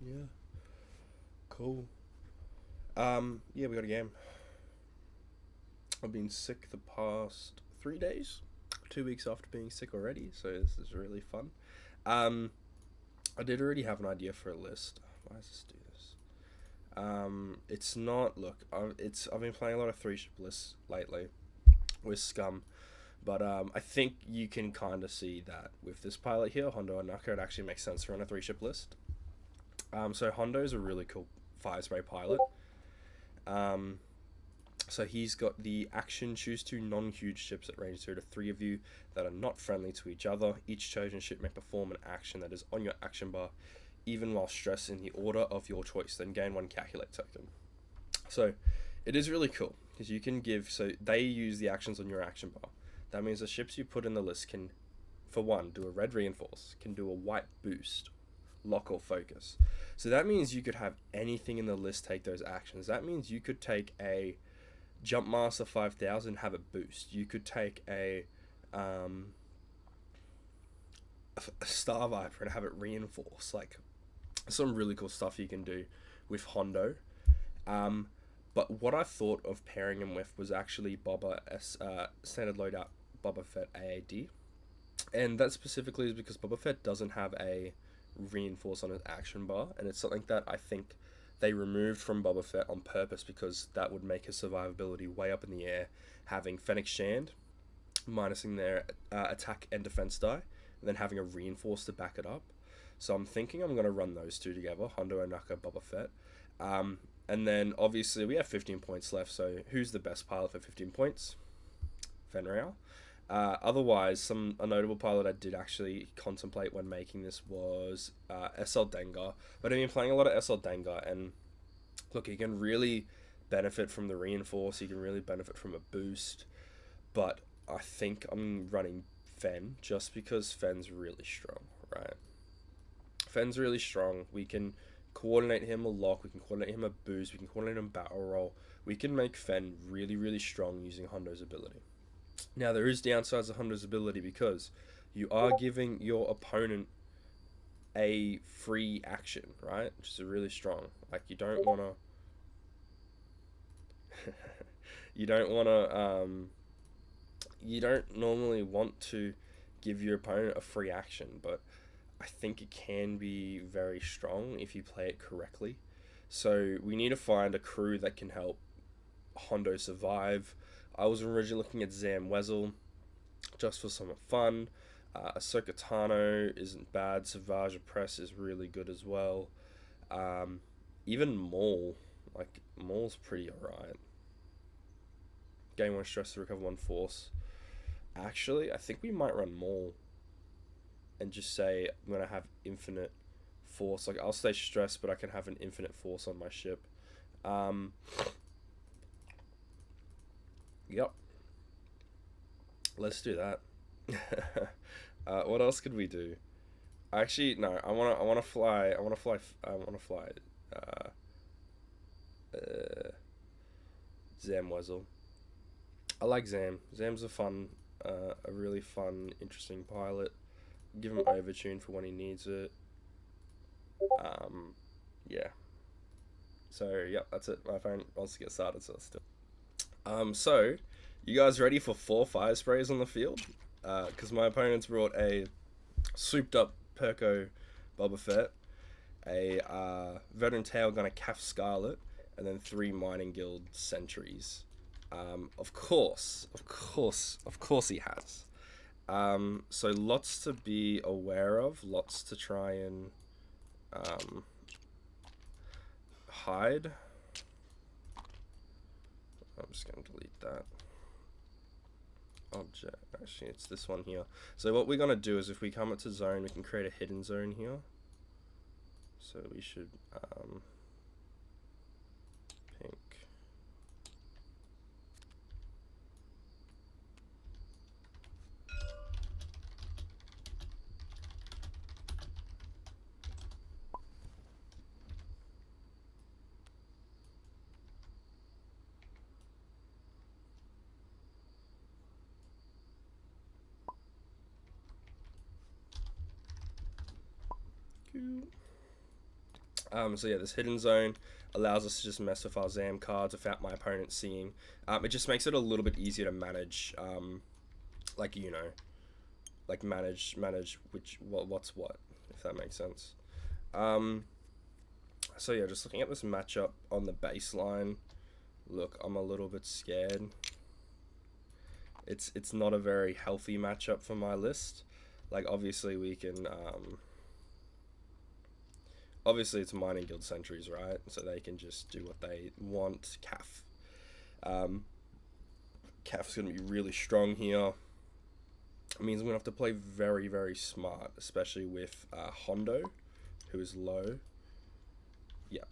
Yeah. Cool. Yeah, we got a game. I've been sick the past 3 days. 2 weeks after being sick already, so this is really fun. Um, I did already have an idea for a list. Why does this do this? It's not. Look, I've been playing a lot of three ship lists lately with Scum, but I think you can kind of see that with this pilot here, Hondo and Naka, it actually makes sense to run a three ship list. So Hondo is a really cool fire spray pilot. Um, so he's got the action: choose two non-huge ships at range 0 to 3 of you that are not friendly to each other. Each chosen ship may perform an action that is on your action bar, even while stressed in the order of your choice. Then gain one calculate token. So it is really cool because you can give. So they use the actions on your action bar. That means the ships you put in the list can, for one, do a red reinforce, can do a white boost, lock or focus. So that means you could have anything in the list take those actions. That means you could take a Jumpmaster 5000, have it boost. You could take a Star Viper and have it reinforce. Like, some really cool stuff you can do with Hondo. Um, but what I thought of pairing him with was actually standard loadout Boba Fett AAD. And that specifically is because Boba Fett doesn't have a reinforce on his action bar, and it's something that I think they removed from Boba Fett on purpose because that would make his survivability way up in the air, having Fennec Shand minusing their attack and defense die, and then having a reinforce to back it up. So I'm thinking I'm going to run those two together, Hondo and Naka, Boba Fett. And then obviously we have 15 points left, so who's the best pilot for 15 points? Fenrir. Otherwise, a notable pilot I did actually contemplate when making this was SL Dengar. But I've been playing a lot of SL Dengar, and look, he can really benefit from the reinforce, he can really benefit from a boost, but I think I'm running Fen just because Fen's really strong, right? Fen's really strong. We can coordinate him a lock, we can coordinate him a boost, we can coordinate him battle roll. We can make Fen really, really strong using Hondo's ability. Now, there is downsides of Hondo's ability because you are giving your opponent a free action, right? Which is really strong. Like, you don't want to... you don't want to... you don't normally want to give your opponent a free action, but I think it can be very strong if you play it correctly. So we need to find a crew that can help Hondo survive. I was originally looking at Zam Wezel just for some fun. Ahsoka Tano isn't bad. Savage Press is really good as well. Even Maul, like, Maul's pretty alright. Gain one stress to recover one force. Actually, I think we might run Maul and just say I'm gonna have infinite force. Like, I'll stay stressed, but I can have an infinite force on my ship. Yep. Let's do that. What else could we do? Actually, no. I wanna fly. Uh, uh, Zam Wezel. I like Zam. Zam's a really fun, interesting pilot. Give him overtune for when he needs it. Yeah. So, yeah, that's it. My phone wants to get started, so let's do it. So, you guys ready for 4 fire sprays on the field? Because my opponent's brought a souped up Perko Boba Fett, a Veteran Tail Gunner Calf Scarlet, and then 3 Mining Guild Sentries. Of course he has. So lots to be aware of, lots to try and hide. I'm just going to delete that. Object. Actually, it's this one here. So what we're going to do is if we come into zone, we can create a hidden zone here. So we should pink. So yeah, this hidden zone allows us to just mess with our Zam cards without my opponent seeing. It just makes it a little bit easier to manage, like, you know, like manage what's what, if that makes sense. So yeah, just looking at this matchup on the baseline, look, I'm a little bit scared. It's not a very healthy matchup for my list. Like, obviously we can, obviously it's mining guild sentries, right? So they can just do what they want. Caf's gonna be really strong here. It means I'm gonna have to play very, very smart, especially with Hondo, who is low. Yeah.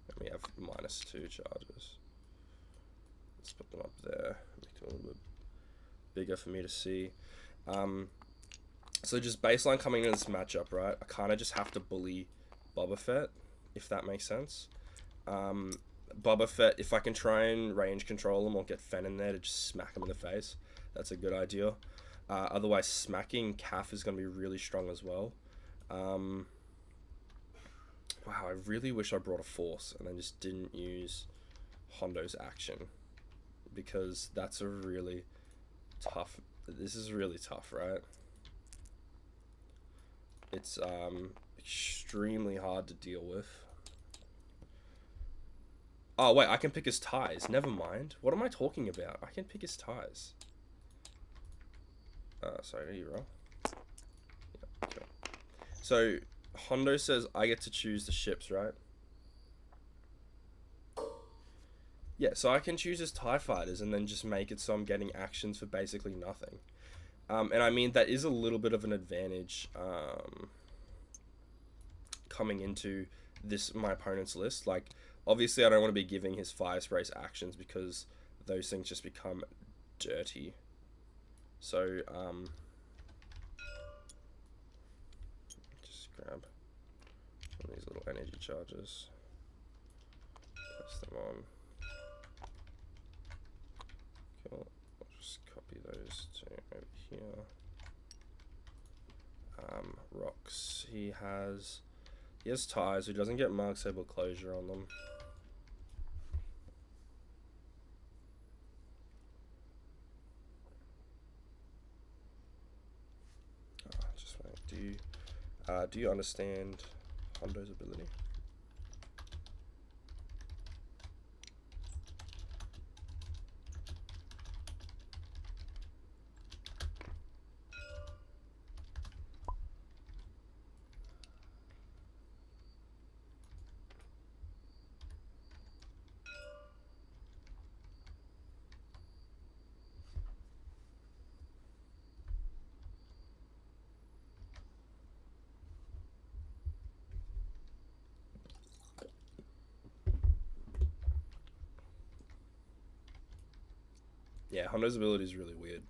And we have -2 charges. Let's put them up there. Make them a little bit bigger for me to see. So just baseline coming into this matchup, right? I kind of just have to bully Boba Fett, if that makes sense. Boba Fett, if I can try and range control him or get Fen in there to just smack him in the face, that's a good idea. Otherwise, smacking Caf is going to be really strong as well. Wow, I really wish I brought a Force and then just didn't use Hondo's action, because that's a really tough... This is really tough, right? It's extremely hard to deal with. Oh, wait, I can pick his ties. Never mind. What am I talking about? I can pick his ties. Sorry, are you wrong? Yeah, okay. So, Hondo says I get to choose the ships, right? Yeah, so I can choose his TIE fighters and then just make it so I'm getting actions for basically nothing. And I mean, that is a little bit of an advantage coming into my opponent's list. Like, obviously I don't want to be giving his fire sprays actions because those things just become dirty. So, just grab one of these little energy charges, place them on. Cool. I'll just copy those two over here. Rocks. He has ties. He doesn't get Mark Sable closure on them. Just wait. Do you understand Hondo's ability? Yeah, Hondo's ability is really weird.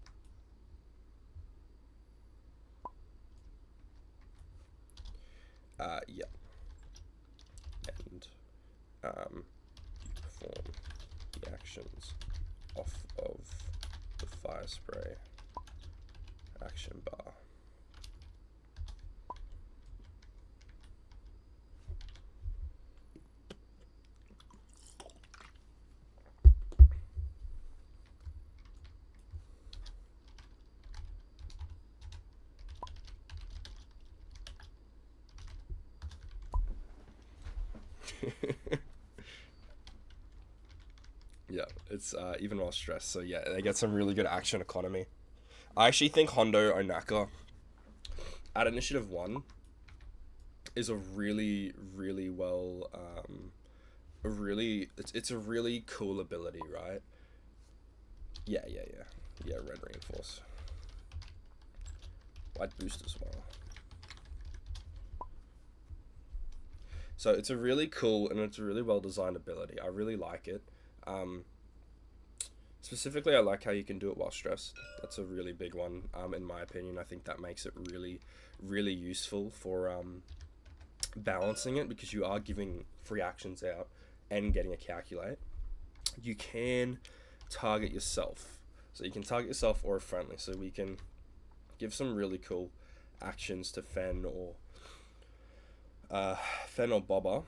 Yeah. And, you perform the actions off of the fire spray action bar. Yeah, it's even while stressed. So yeah, they get some really good action economy. I actually think Hondo Onaka at Initiative 1 is a really, really well, it's a really cool ability, right? Yeah, red reinforce. White boost as well. So it's a really cool and it's a really well designed ability. I really like it. Specifically, I like how you can do it while stressed. That's a really big one, in my opinion. I think that makes it really, really useful for balancing it, because you are giving free actions out and getting a calculate. You can target yourself. So you can target yourself or a friendly. So we can give some really cool actions to Fen or Boba.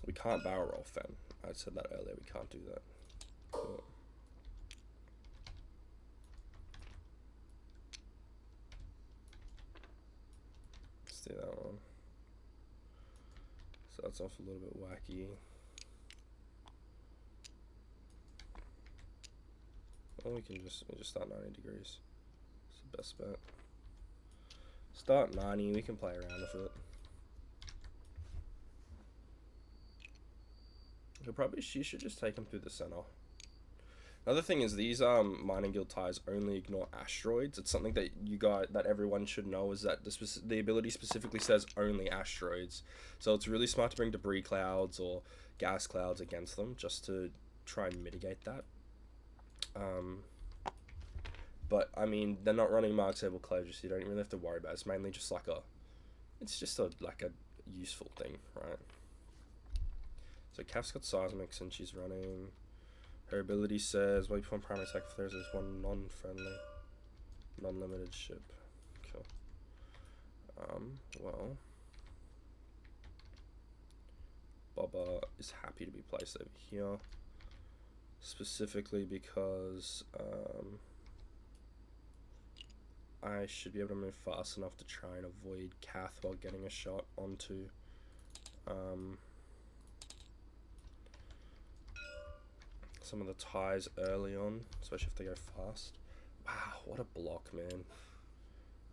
We can't barrel roll Fen. I said that earlier. We can't do that. Cool. Let's do that one. Starts off a little bit wacky. Or we just start 90 degrees. It's the best bet. Start 90, we can play around with it. She should just take him through the center. Another thing is these mining guild ties only ignore asteroids. It's something that everyone should know, is that the ability specifically says only asteroids. So it's really smart to bring debris clouds or gas clouds against them just to try and mitigate that. But I mean, they're not running Mark-Able closure, so you don't really have to worry about it. It's mainly just like a useful thing, right? So Kaf's got Seismics and she's running. Her ability says, wait for one primary attack if there's this one non-friendly, non-limited ship. Cool. Well, Boba is happy to be placed over here, specifically because I should be able to move fast enough to try and avoid Kath while getting a shot onto some of the ties early on, especially if they go fast. Wow, what a block, man.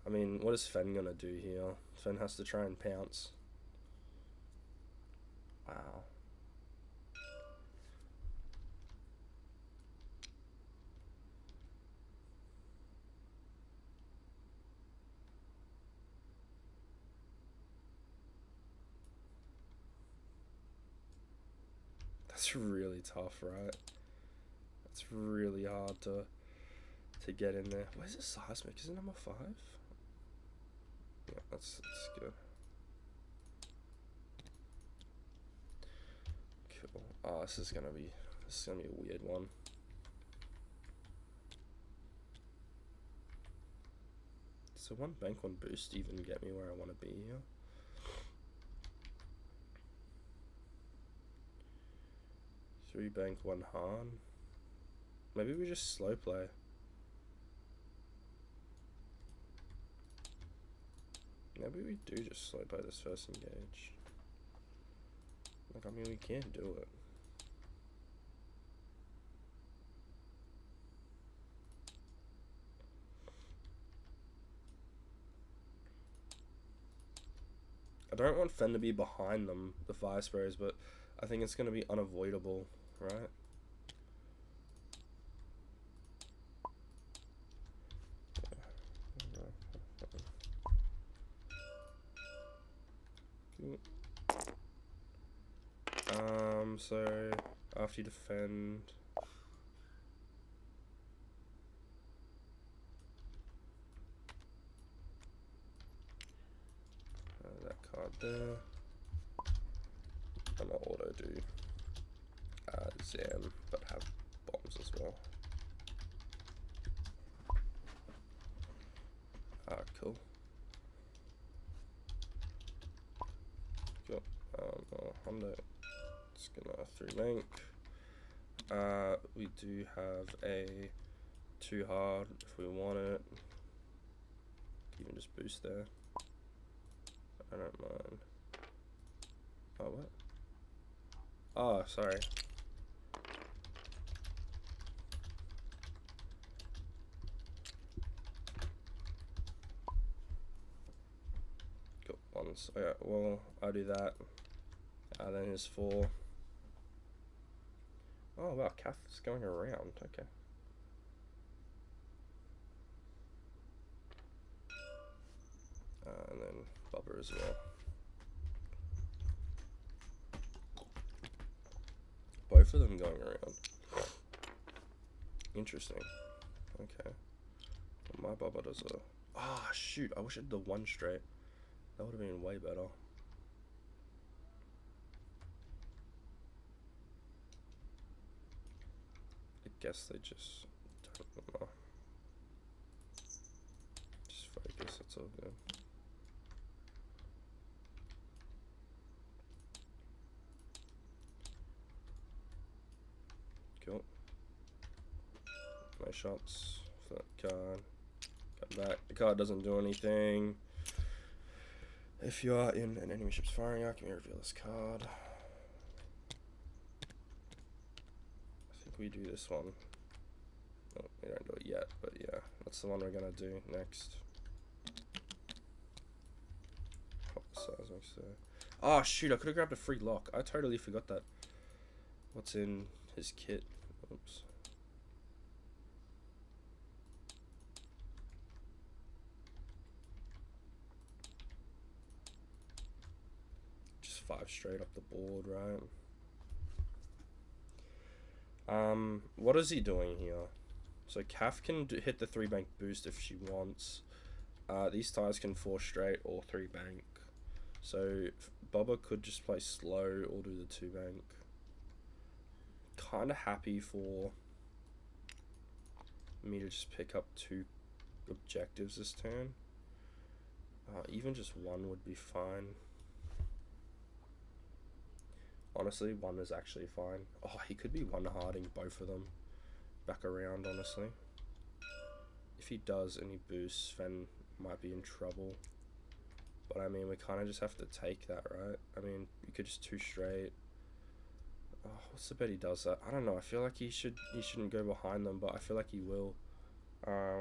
I mean, what is Fen gonna do here? Fen has to try and pounce. Wow. That's really tough, right? It's really hard to get in there. Where's the Seismic? Is it number 5? Yeah, that's good. Cool. Oh, this is gonna be a weird one. So one bank, one boost even get me where I want to be here. Three bank, one Han. Maybe we just slow play. Maybe we do just slow play this first engage. Like, I mean, we can do it. I don't want Fen to be behind them, the fire sprays, but I think it's going to be unavoidable, right? So after you defend, that card there. I'm gonna auto do Zam, but have bombs as well. Cool. Cool. Hondo. It's gonna 3 link. We do have a 2 hard if we want it. Even just boost there. I don't mind. Oh, what? Oh, sorry. Got ones. Okay, well, I'll do that. Then here's 4. Oh wow, Kath's going around. Okay. And then Boba as well. Both of them going around. Interesting. Okay. Well, my Boba does a... Ah, shoot. I wish I did the 1 straight. That would have been way better. I guess they just don't know. Just focus, that's It's all good. Cool. No shots for that card. Come back. The card doesn't do anything. If you are in an enemy ship's firing arc, can we reveal this card? I think we do this one. No, we don't do it yet, but yeah, that's the one we're gonna do next. Size next to... Oh shoot, I could have grabbed a free lock. I totally forgot that. What's in his kit? Oops. Just 5 straight up the board, right? What is he doing here? So Kath can hit the 3 bank boost if she wants. These ties can 4 straight or 3 bank. So Boba could just play slow or do the 2 bank. Kind of happy for me to just pick up 2 objectives this turn. Even just 1 would be fine. Honestly, 1 is actually fine. Oh, he could be 1-harding both of them back around, honestly. If he does and he boosts, Sven might be in trouble. But I mean, we kind of just have to take that, right? I mean, you could just 2 straight. Oh, what's the bet he does that? I don't know. I feel like he shouldn't go behind them, but I feel like he will. What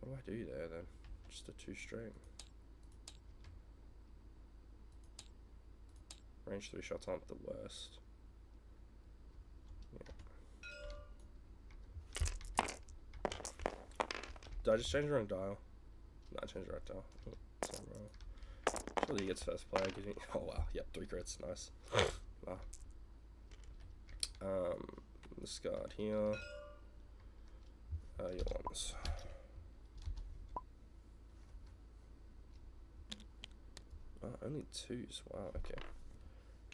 do I do there then? Just a 2 straight. Range 3 shots aren't the worst. Yeah. Did I just change the wrong dial? No, I changed the right dial. Oh, it's not wrong. Surely he gets first player. Oh wow, yep, 3 crits, nice. Wow. This card here. Your ones. Oh, only 2s. Wow, okay.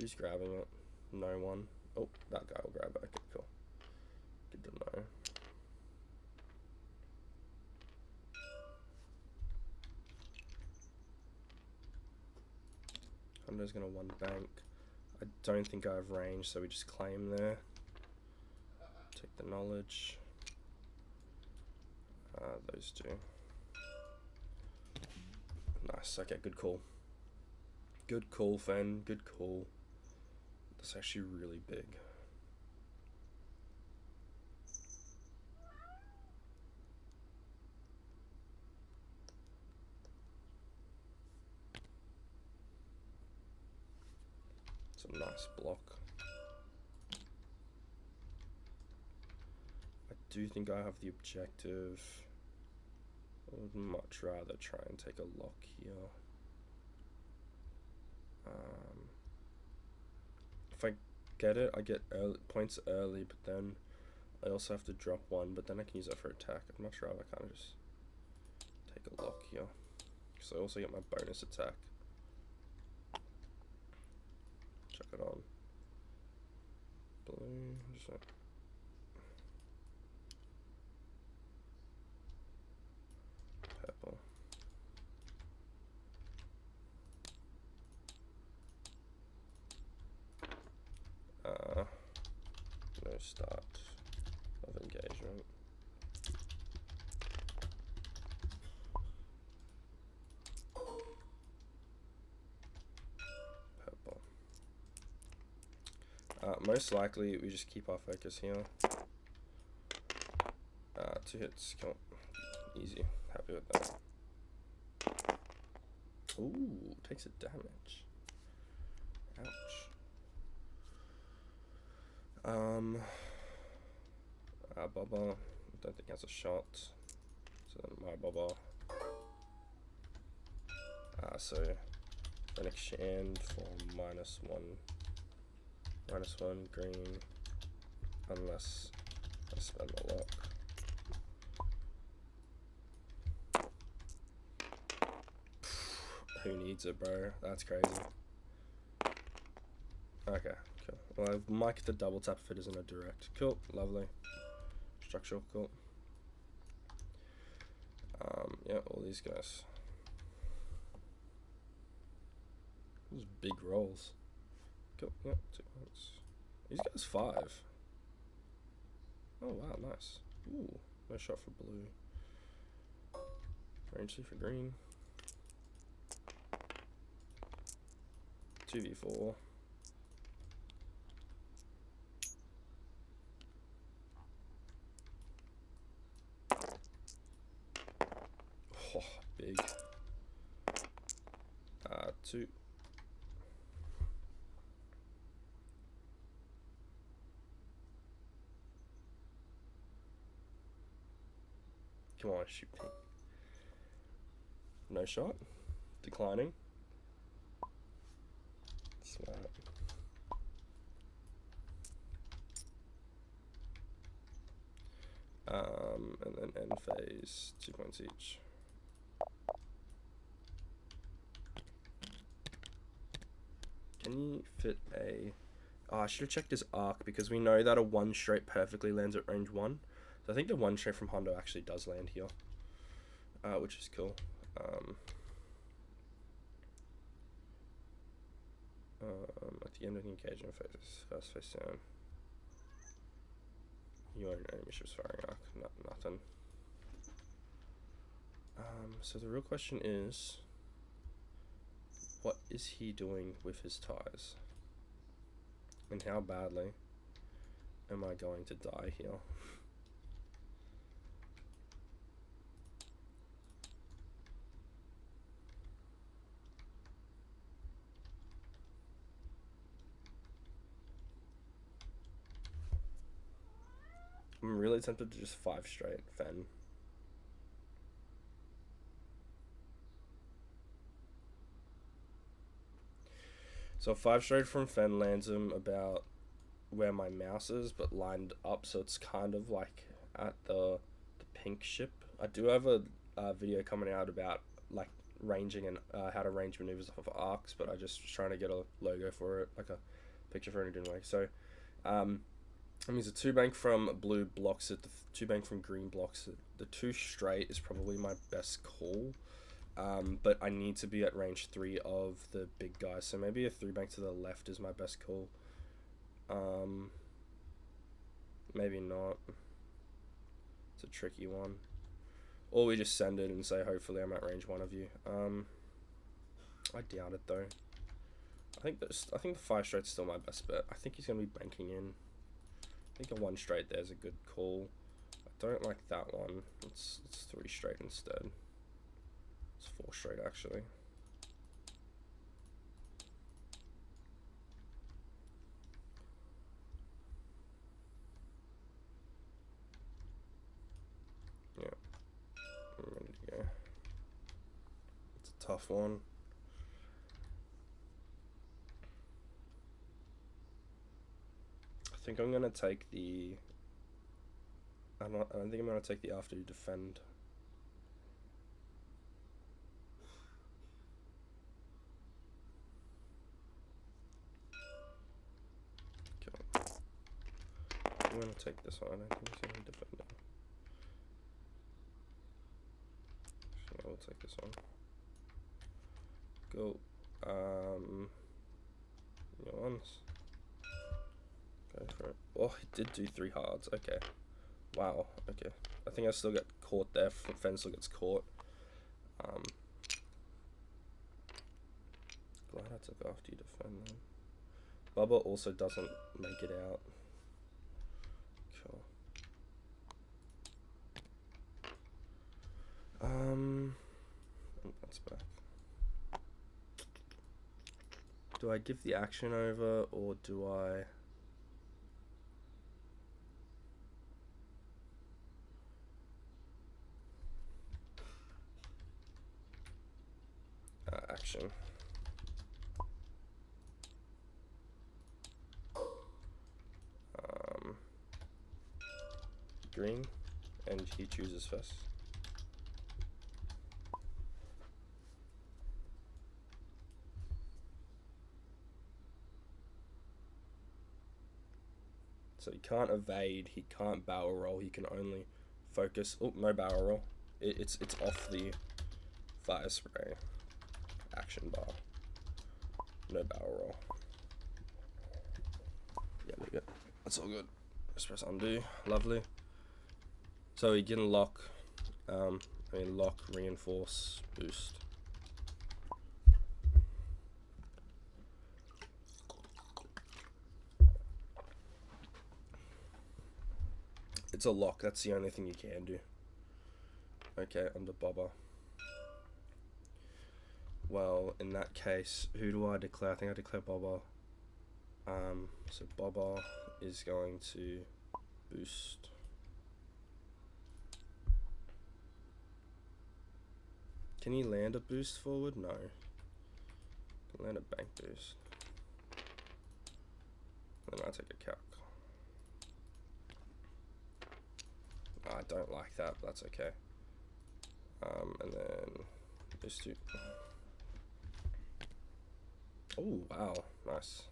Who's grabbing it? No one. Oh, that guy will grab it. Okay, cool. Good to know. Hondo's gonna 1 bank. I don't think I have range, so we just claim there. Take the knowledge. Those 2. Nice. Okay, good call. Good call, Fen. Good call. That's actually really big. It's a nice block. I do think I have the objective. I would much rather try and take a lock here. If I get it, I get points early, but then I also have to drop 1, but then I can use that for attack. I'd much rather kind of just take a lock here, because I also get my bonus attack. Chuck it on. Blue, just like purple. No start of engagement. Purple. Most likely we just keep our focus here. 2 hits, cool. Easy. Happy with that. Ooh, takes a damage. Ouch. Boba, I don't think has a shot. So then my Boba. So an exchange for -1 green, unless I spend the lock. Who needs it, bro? That's crazy. Okay, cool. Well, I might get the double tap if it isn't a direct. Cool, lovely. Structural, cool. Yeah, all these guys. These big rolls. Go, yeah, 2 points. These guys 5. Oh wow, nice. Ooh, no shot for blue. Range 2 for green. 2v4. Oh, big. 2. Come on, shoot me. No shot. Declining. Smart. And then end phase, 2 points each. Can you fit a... Oh, I should have checked his arc, because we know that a 1 straight perfectly lands at range 1. So I think the 1 straight from Hondo actually does land here, which is cool. At the end of the engagement phase, first face down. You own enemy ship's firing arc, nothing. So the real question is, what is he doing with his ties? And how badly am I going to die here? I'm really tempted to just 5 straight Fen. So 5 straight from Fen lands him about where my mouse is, but lined up, so it's kind of like at the pink ship. I do have a video coming out about like ranging and how to range maneuvers off of arcs, but I just was trying to get a logo for it, like a picture for it, and it didn't work. So that means the 2 bank from blue blocks it, the 2 bank from green blocks it. The 2 straight is probably my best call, but I need to be at range 3 of the big guys, so maybe a 3 bank to the left is my best call. Maybe not. It's a tricky one. Or we just send it and say, hopefully I'm at range 1 of you. I doubt it though. I think the 5 straight's still my best bet. I think he's gonna be banking in. I think a 1 straight there's a good call. I don't like that one. It's 3 straight instead. It's 4 straight actually. Yeah, I'm ready to go. It's a tough one. I think I'm gonna take the... I don't think I'm gonna take the after you defend. Okay. I'm gonna take this one. I don't think he's gonna defend it. Actually, I will take this one. Go. Your ones. Go for it. Oh, he did do 3 hards. Okay. Wow. Okay. I think I still get caught there. Fen still gets caught. Glad I took after you defend them. Bubba also doesn't make it out. Cool. That's back. Do I give the action over or do I... action. Green, and he chooses first. So he can't evade, he can't barrel roll, he can only focus. Oh, no barrel roll. It's off the fire spray action bar. No barrel roll. Yeah, there we go. That's all good. Just press undo. Lovely. So you can lock, lock, reinforce, boost. It's a lock. That's the only thing you can do. Okay, under Boba. Well, in that case, who do I declare? I think I declare Boba. So Boba is going to boost. Can he land a boost forward? No. Can land a bank boost. Then I take a calc. I don't like that, but that's okay. And then those two. Oh, wow. Nice.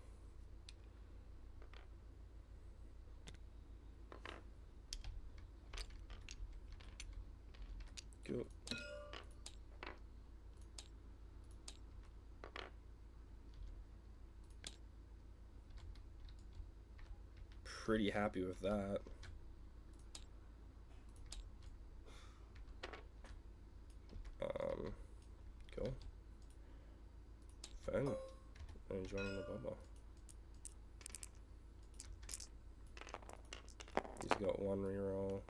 Good. Pretty happy with that. Cool. Fun. I'm enjoying the Boba. He's got one reroll.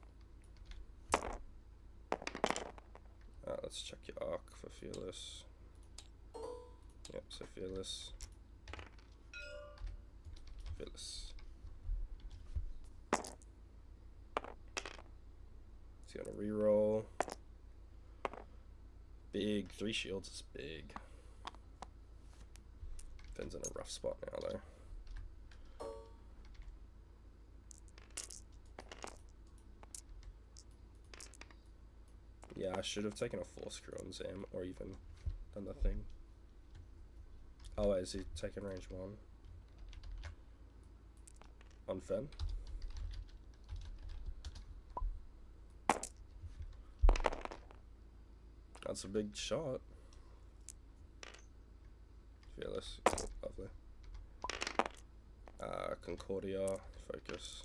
Let's check your arc for Fearless. Yep, so Fearless. Fearless. He's got a reroll. Big. 3 shields is big. Finn's in a rough spot now, though. Yeah, I should have taken a force crew on Zam, or even done the thing. Oh, wait, is he taking range 1? On Finn? That's a big shot. Fearless. Lovely. Concordia. Focus.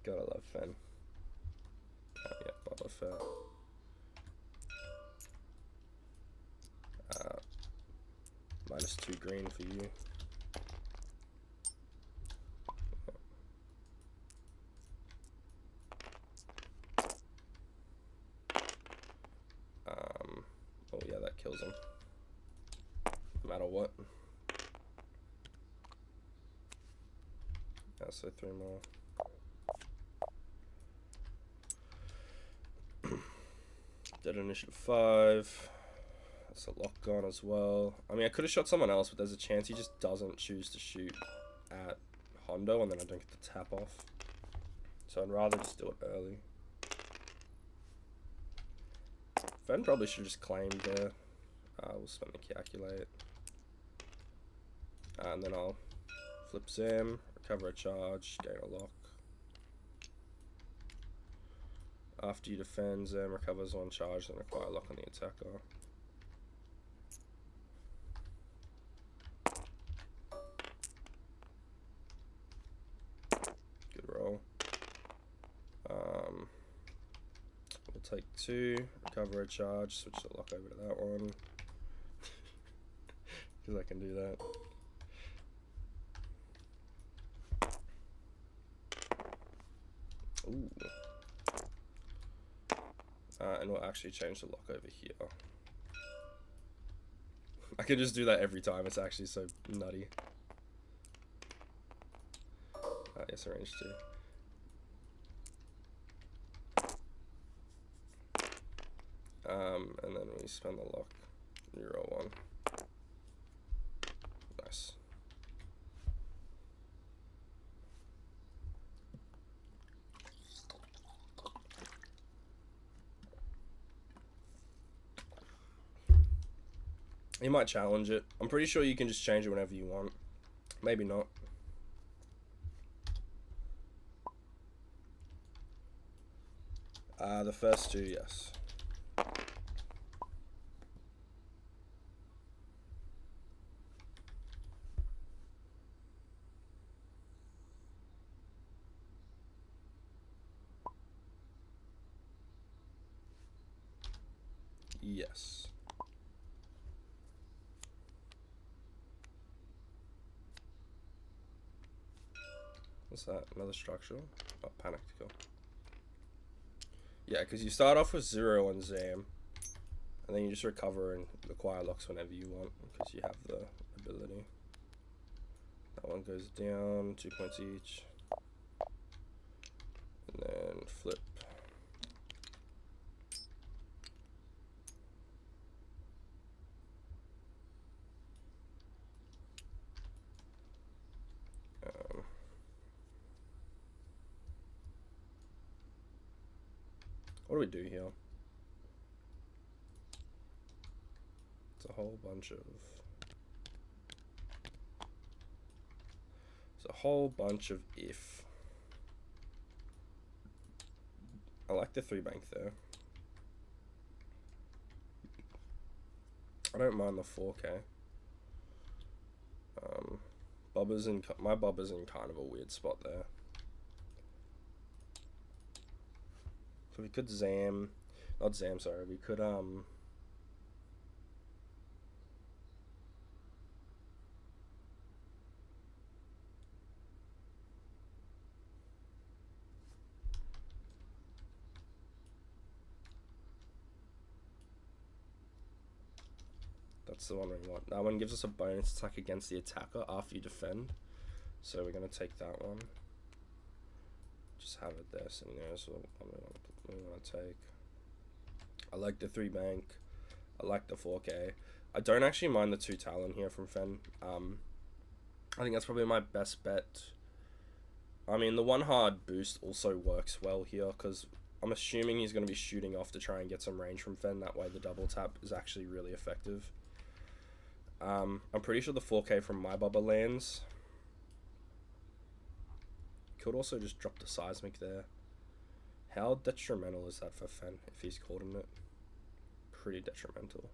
Gotta love Finn. Oh, yeah, Boba Fett. -2 green for you. Oh yeah, that kills him. No matter what. Yeah, so 3 more. Dead initiative 5. That's a lock gone as well. I mean, I could have shot someone else, but there's a chance he just doesn't choose to shoot at Hondo, and then I don't get to tap off. So I'd rather just do it early. Fen probably should have just claimed there. We'll spend the calculate. And then I'll flip Zam, recover a charge, gain a lock. After you defend, Zam recovers 1 charge and acquire lock on the attacker. Good roll. We'll take 2, recover a charge, switch the lock over to that one. Because I can do that. Ooh. And we'll actually change the lock over here. I can just do that every time. It's actually so nutty. Yes, range 2. And then we spend the lock. Euro 1. Nice. You might challenge it. I'm pretty sure you can just change it whenever you want. Maybe not. The first two, yes. Yes. What's that? Another structural? Oh, panic to kill. Yeah, because you start off with 0 on Zam, and then you just recover and acquire locks whenever you want, because you have the ability. That one goes down, 2 points each. And then flip. What do we do here? It's a whole bunch of... It's a whole bunch of if. I like the 3 bank there. I don't mind the 4K. My Boba's in kind of a weird spot there. So we could we could that's the one we want. That one gives us a bonus attack against the attacker after you defend. So we're gonna take that one. Just have it there sitting there, so we want to take. I like the 3 bank. I like the 4K. I don't actually mind the 2 Talon here from Fen. I think that's probably my best bet. I mean, the 1 hard boost also works well here, because I'm assuming he's going to be shooting off to try and get some range from Fen. That way the double tap is actually really effective. I'm pretty sure the 4K from my Boba lands. Could also just drop the seismic there. How detrimental is that for Fen if he's caught in it? Pretty detrimental.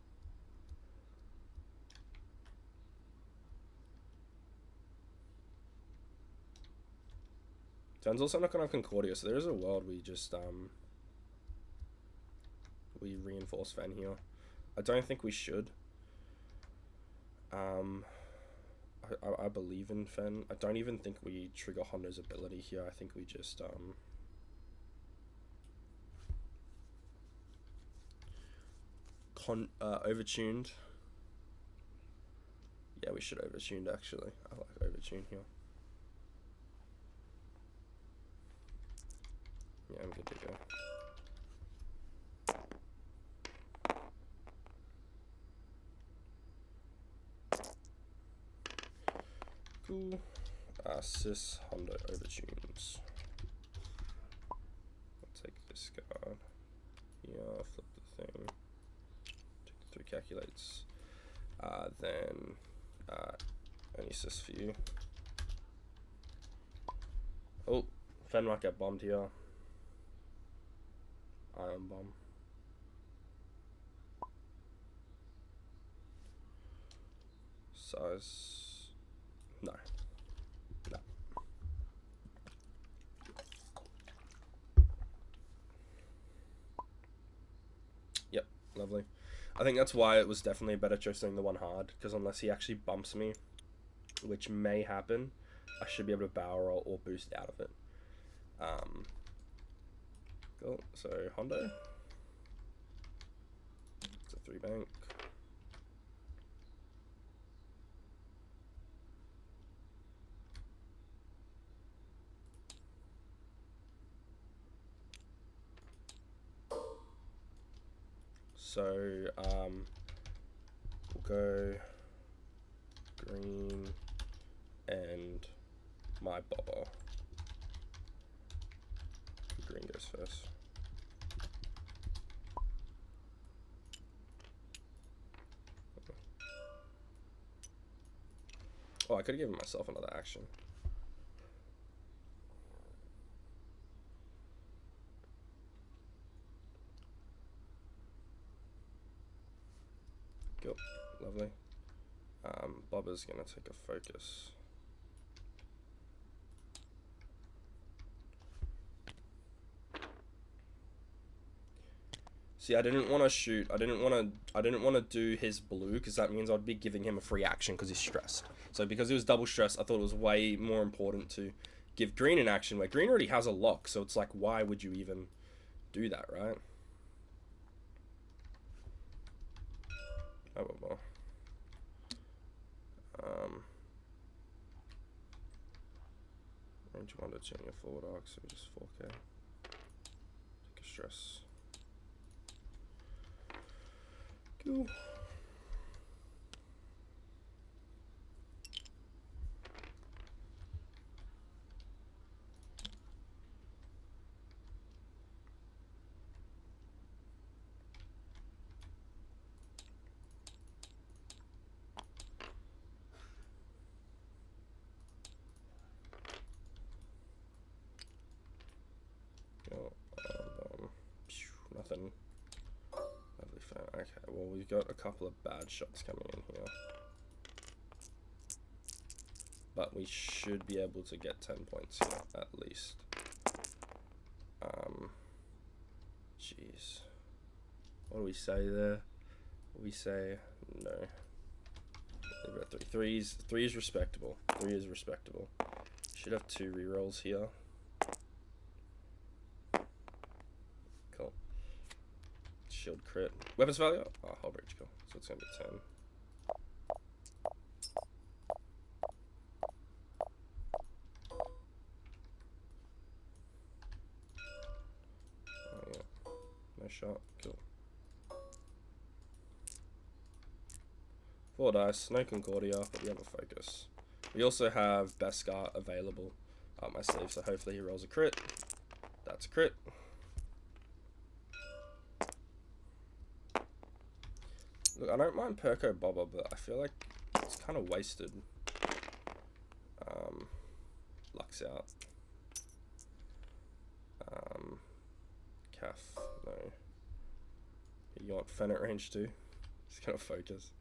Fen's also not going to have Concordia, so there is a world we just we reinforce Fen here. I don't think we should. I believe in Fen. I don't even think we trigger Hondo's ability here. I think we just overtuned. Yeah, we should overtuned actually. I like overtune here. Yeah, I'm good to go. Cool. Sis Hondo overtunes. I'll take this card. Yeah, flip the thing. Take the 3 calculates. Then any sis for you. Oh, Fen might get bombed here. Iron bomb. Size. No. No. Yep, lovely. I think that's why it was definitely better choosing the 1 hard, because unless he actually bumps me, which may happen, I should be able to barrel roll or boost out of it. Cool. So Hondo. It's a 3 bank. So we'll go green and my Boba. Green goes first. Oh, I could have given myself another action. lovely. Boba's gonna take a focus. See, I didn't want to shoot. I didn't want to do his blue because that means I'd be giving him a free action because he's stressed. So because he was double stressed, I thought it was way more important to give green an action where green already has a lock. So it's like, why would you even do that, right? Oh, well. Range 1 to change your forward arc, so just 4k. Take a stress. Cool. Nothing. Lovely fan. Okay, well, we've got a couple of bad shots coming in here. But we should be able to get 10 points here, at least. Jeez. What do we say there? We say no. We've got 3. 3 is respectable. 3 is respectable. Should have 2 rerolls here. Cool. Shield crit. Weapons value? Oh, hull breach, cool. So it's gonna be 10. Oh yeah. No shot. Cool. 4 dice, no Concordia, but we have a focus. We also have Beskar available up my sleeve, so hopefully he rolls a crit. That's a crit. Look, I don't mind Perko Boba, but I feel like it's kind of wasted. Luck's out. Calf, no. You want Fen at range 2? He's gonna focus.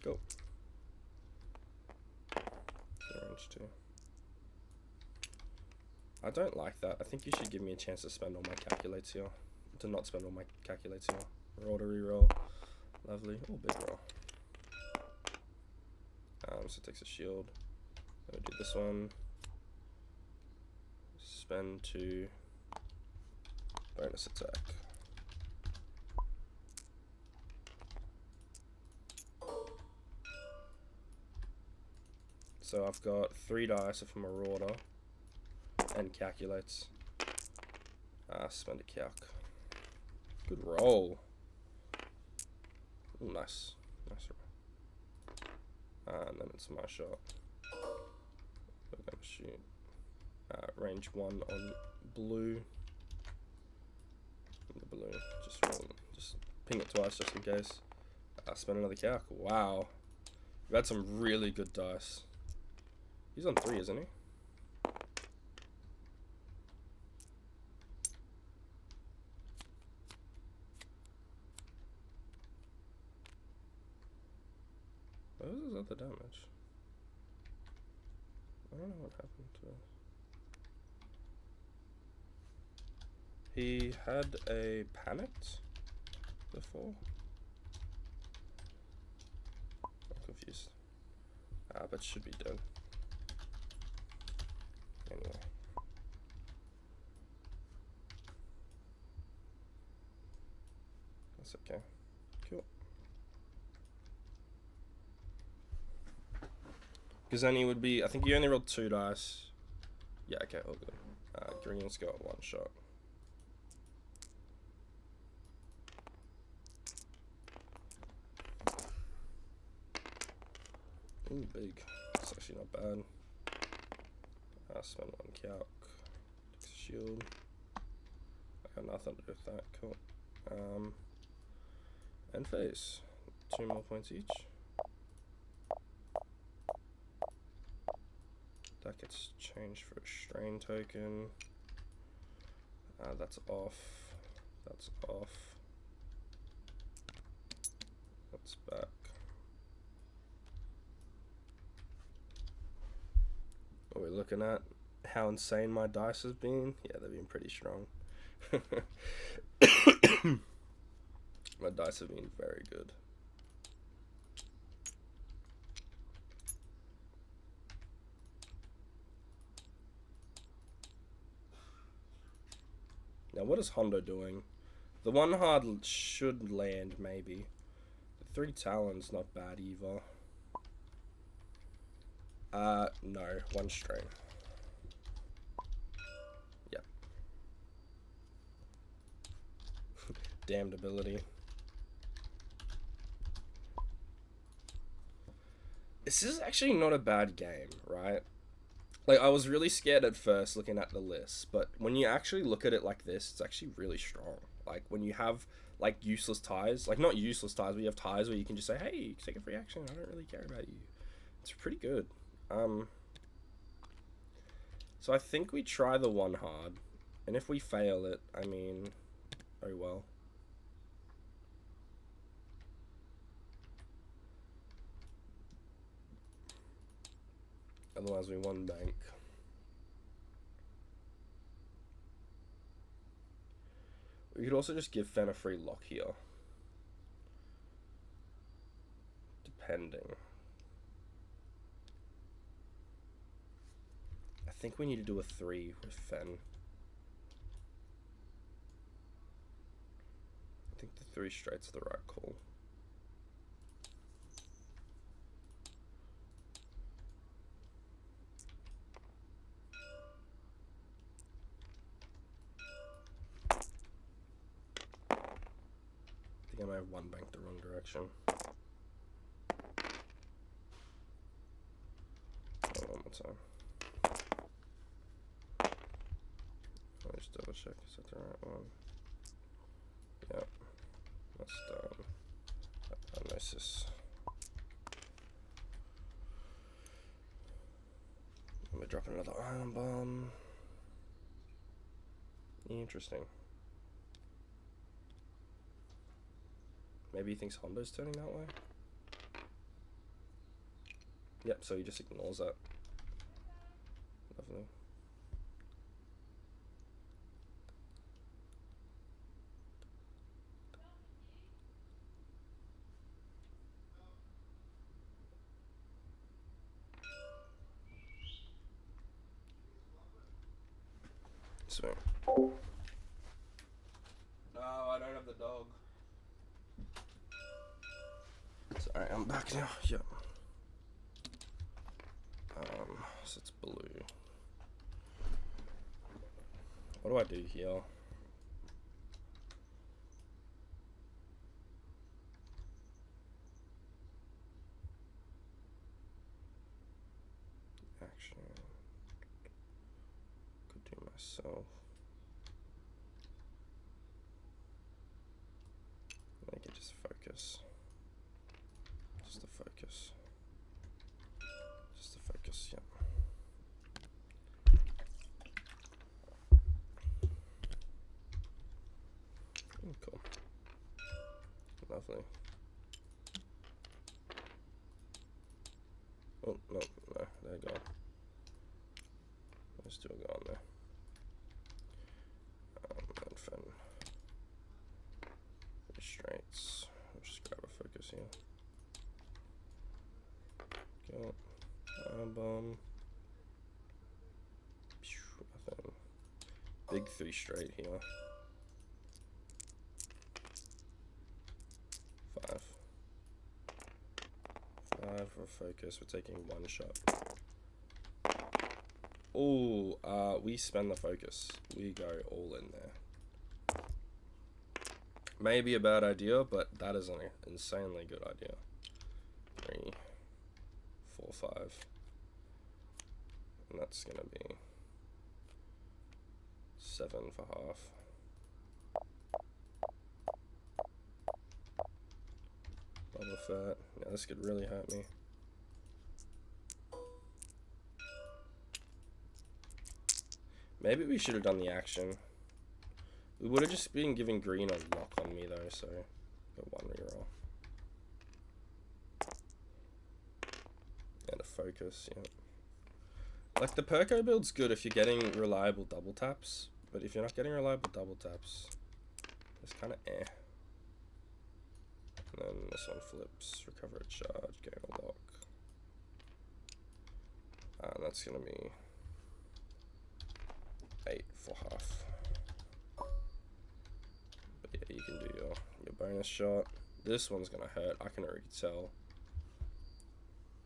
Go. Range 2. I don't like that. I think you should give me a chance to spend all my calculates here. To not spend all my calculates here. Roll to reroll. Lovely. Oh, big roll. So it takes a shield. I'm gonna do this one. Spend to bonus attack. So I've got 3 dice if I'm a Marauder and calculates. Spend a calc. Good roll. Ooh, nice. Nice roll. And then it's my shot. We're gonna shoot. Range 1 on blue. The blue. Just roll. Just ping it twice just in case. Spend another calc. Wow. We've had some really good dice. He's on 3, isn't he? What was his other damage? I don't know what happened to it. He had a panicked before? I'm confused. But should be dead. Anyway. That's okay. Cool. Because then he would be, I think you only rolled 2 dice. Yeah, okay, all good. Green's got 1 shot. Ooh, big. It's actually not bad. Spend 1 calc. Takes a shield. I got nothing to do with that. Cool. and face. 2 more points each. That gets changed for a strain token. That's off. That's off. That's back. What are we looking at? How insane my dice has been? Yeah, they've been pretty strong. My dice have been very good. Now, what is Hondo doing? The 1 hard should land, maybe. The 3 talons, not bad either. No, 1 strain. Yep. Damned ability. This is actually not a bad game, right? Like, I was really scared at first looking at the list, but when you actually look at it like this, it's actually really strong. Like, when you have, like, useless ties, like, not useless ties, but you have ties where you can just say, hey, take a free action, I don't really care about you. It's pretty good. So I think we try the 1 hard, and if we fail it, I mean, oh well. Otherwise we 1 bank. We could also just give Fen a free lock here. Depending. I think we need to do a 3 with Fen. I think the 3 straight's the right call. I might have 1 bank the wrong direction. Oh, 1 more time. Let me just double check, is that the right one? Yep. That's done. Hypnosis. Let me drop another iron bomb. Interesting. Maybe he thinks Hondo's turning that way? Yep, so he just ignores that. Lovely. Sweet. No, I don't have the dog. Sorry, I'm back now. Yep. So it's blue. What do I do here? Action. Could do myself. I can just focus. Just the focus. Just the focus, yeah. Cool. Lovely. Oh, no, no, there you go. Let's do a go on there. And Fen. Straights. I'll just grab a focus here. Go. Bomb. Nothing. Big 3 straight here. 5. 5 for focus. We're taking 1 shot. Oh, we spend the focus. We go all in there. Maybe a bad idea, but that is an insanely good idea. 3, 4, 5. And that's gonna be 7 for half. Boba Fett. Yeah, this could really hurt me. Maybe we should have done the action. We would have just been giving green a lock on me though, so got one reroll. And a focus, yeah. Like, the Perko build's good if you're getting reliable double taps, but if you're not getting reliable double taps, it's kind of eh. And then this one flips, recover a charge, gain a lock. And that's going to be 8 for half. But yeah, you can do your bonus shot. This one's going to hurt, I can already tell.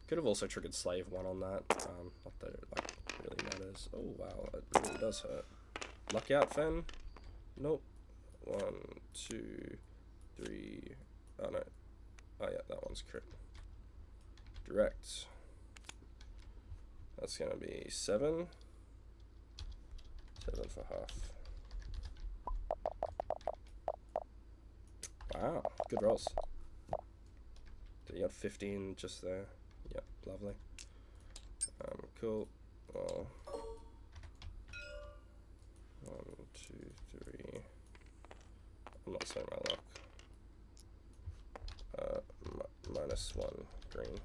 Could have also triggered Slave 1 on that. Not that it like really matters. Oh wow, it really does hurt. Luck out, Fen. Nope. 1, 2, 3. Oh no. Oh yeah, that one's crit. Direct. That's gonna be 7. 7 for half. Wow, good rolls. So you got 15 just there. Yep, lovely. Cool. Well, 1, 2, 3. I'm not saying my luck. -1 green.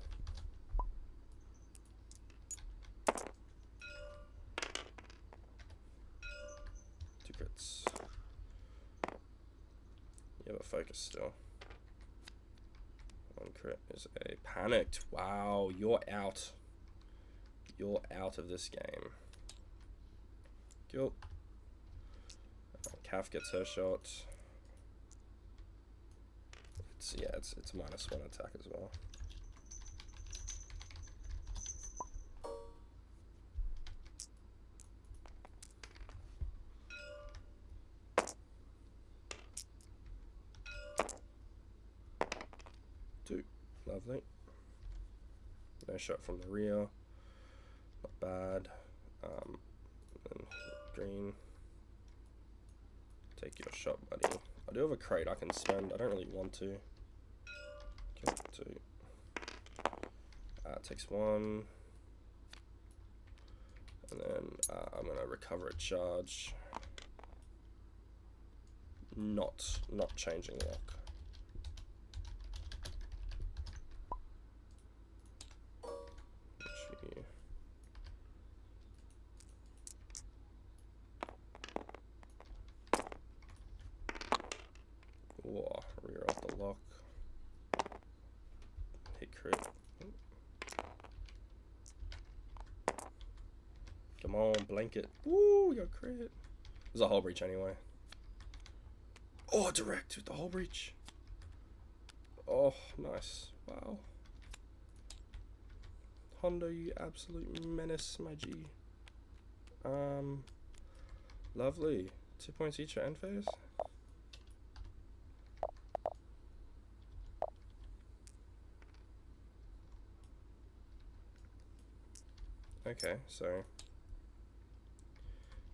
Two crits. You have a focus still. 1 crit is a panicked. Wow, you're out. You're out of this game. Cool. Calf gets her shot. It's a -1 attack as well. Two, lovely. No shot from the rear. Not bad. And green. Take your shot, buddy. I do have a crate I can spend. I don't really want to. Okay, 2. Takes 1. And then I'm gonna recover a charge. Not changing lock. Whoa, rear off the lock. Hit crit. Come on, blanket. Woo, you got crit. There's a hull breach anyway. Oh, direct with the hull breach. Oh, nice. Wow. Hondo, you absolute menace, my G. Lovely. 2 points each for end phase. Okay, so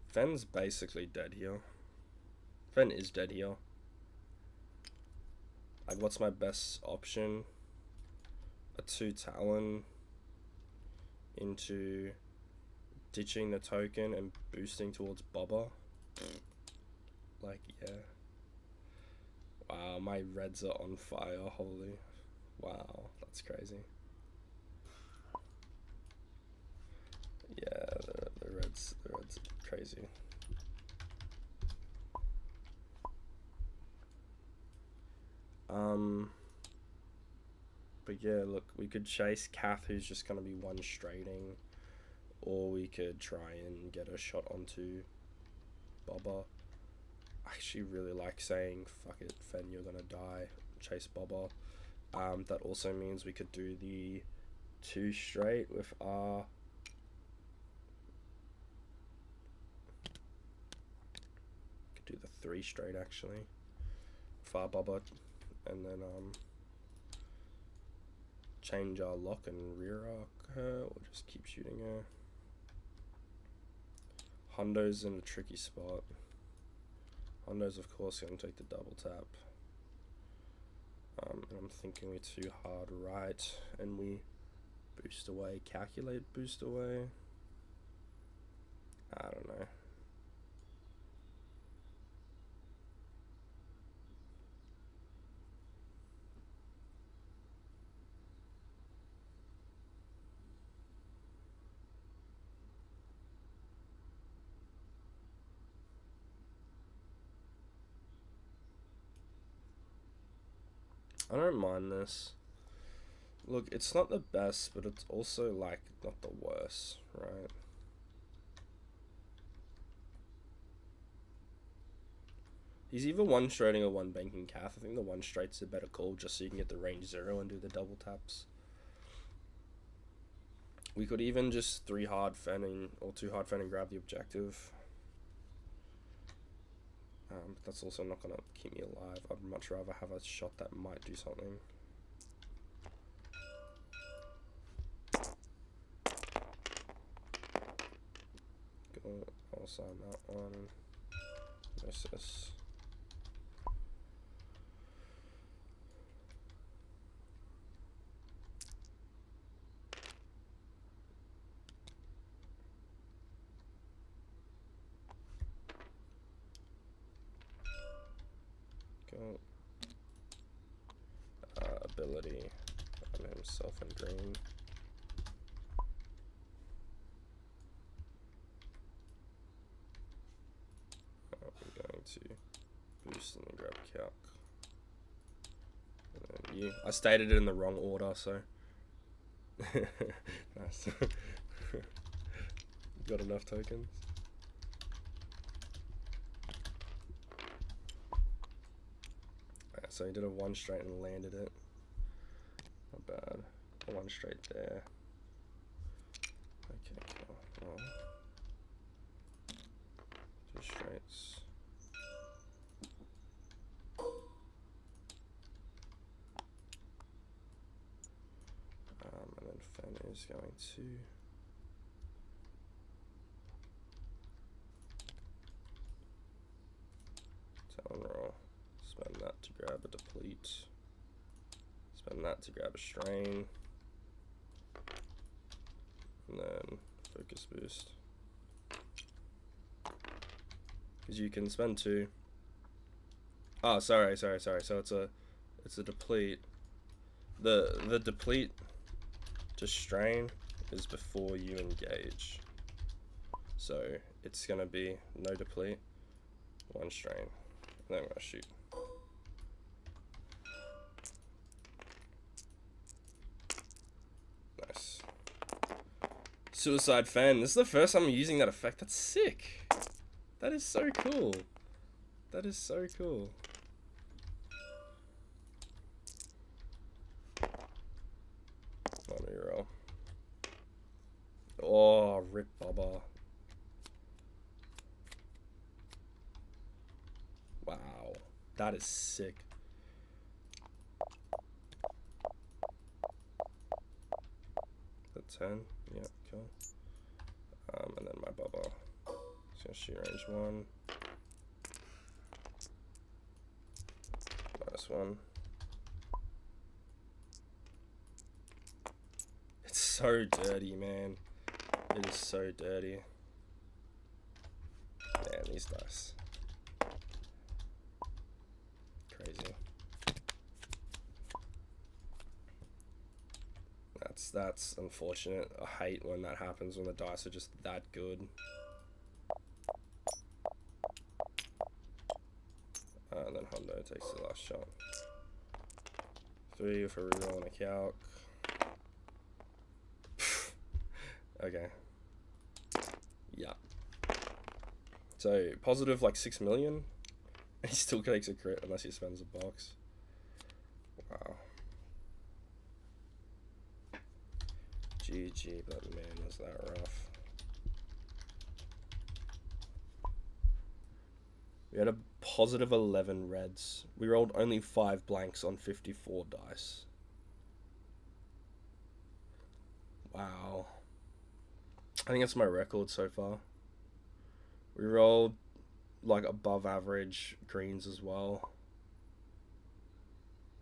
Fen's basically dead here. Fen is dead here. Like, what's my best option? A 2 Talon into ditching the token and boosting towards Boba. Like, yeah. Wow, my reds are on fire. Holy. Wow, that's crazy. Yeah, the reds are crazy. But yeah, look, we could chase Kath, who's just gonna be one straighting, or we could try and get a shot onto Boba. I actually really like saying, fuck it, Fen, you're gonna die, chase Boba. That also means we could do the 2 straight with our... Could do the 3 straight, actually. Far Boba, and then, change our lock and rear arc her, or just keep shooting her. Hondo's in a tricky spot. Hondo's of course going to take the double tap. And I'm thinking we're too hard right, and we boost away, calculate, boost away. I don't know. I don't mind this. Look, it's not the best, but it's also, like, not the worst, right? He's either one straighting or one banking Cath. I think the one straight's a better call, just so you can get the range 0 and do the double taps. We could even just 3 hard fanning or 2 hard fanning grab the objective. But that's also not going to keep me alive. I'd much rather have a shot that might do something. I'll sign that one. What's this? Go. Ability on himself in green. I'm going to boost and then grab calc. And then you. I stated it in the wrong order, so. Nice. Got enough tokens? So he did a 1 straight and landed it. Not bad. A 1 straight there. Okay, cool. Well, 2 straights. And then Fen is going to talon roll. Spend that to grab a deplete. Spend that to grab a strain. And then focus boost. Because you can spend 2. Oh, sorry. So it's a deplete. The deplete to strain is before you engage. So it's gonna be no deplete, 1 strain. And then I'm gonna shoot. Nice. Suicide Fan. This is the first time I'm using that effect. That's sick. That is so cool. That is so cool. Let me roll. Oh, rip Boba. Wow. That is sick. The 10. Yeah, cool. And then my Boba. It's gonna shoot range 1. Nice one. It's so dirty, man. It is so dirty. Man, these dice. Crazy. That's unfortunate. I hate when that happens, when the dice are just that good. And then Hondo takes the last shot. 3 for reroll and a calc. Okay. Yeah. So positive like 6 million. And he still takes a crit unless he spends a box. Wow. GG, but man, was that rough. We had a positive 11 reds. We rolled only 5 blanks on 54 dice. Wow. I think that's my record so far. We rolled like above average greens as well.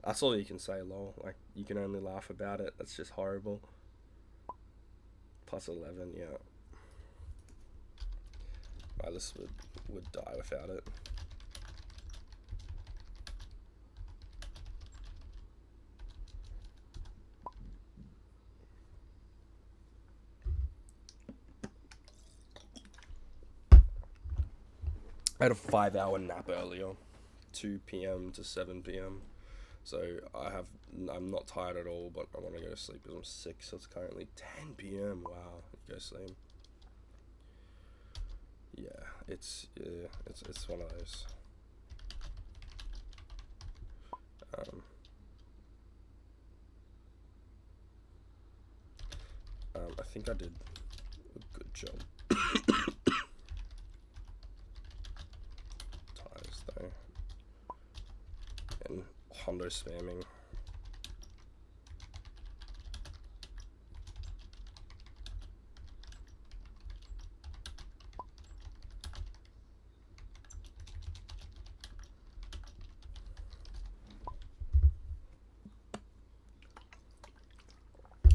That's all you can say, lol. Like, you can only laugh about it. That's just horrible. Plus 11, yeah. Alice would die without it. I had a 5-hour nap earlier, 2 p.m. to 7 p.m. So I'm not tired at all, but I want to go to sleep because I'm sick. So it's currently 10 p.m. Wow, go sleep. Yeah, it's one of those. I think I did a good job. Ties though, and Hondo spamming.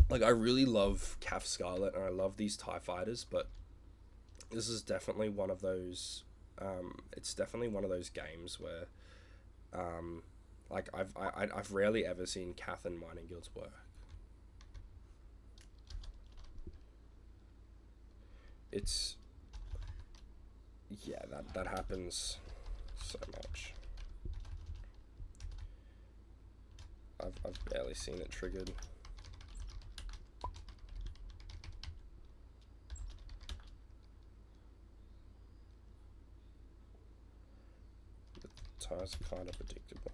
Like, I really love Calf Scarlet and I love these TIE fighters, but this is definitely one of those. It's definitely one of those games where, like I've rarely ever seen Cath and mining guilds work. It's yeah, that happens so much. I've barely seen it triggered. Ties are kind of predictable.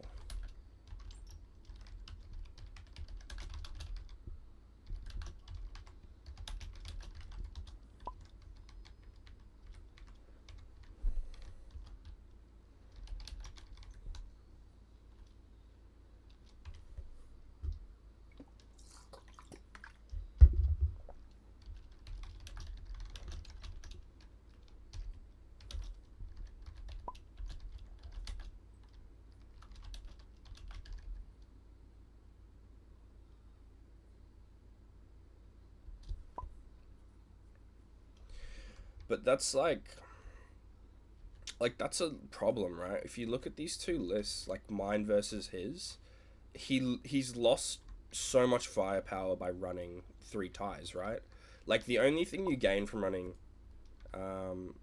But that's like that's a problem, right? If you look at these two lists, like mine versus his, he's lost so much firepower by running 3 ties, right? Like, the only thing you gain from running um,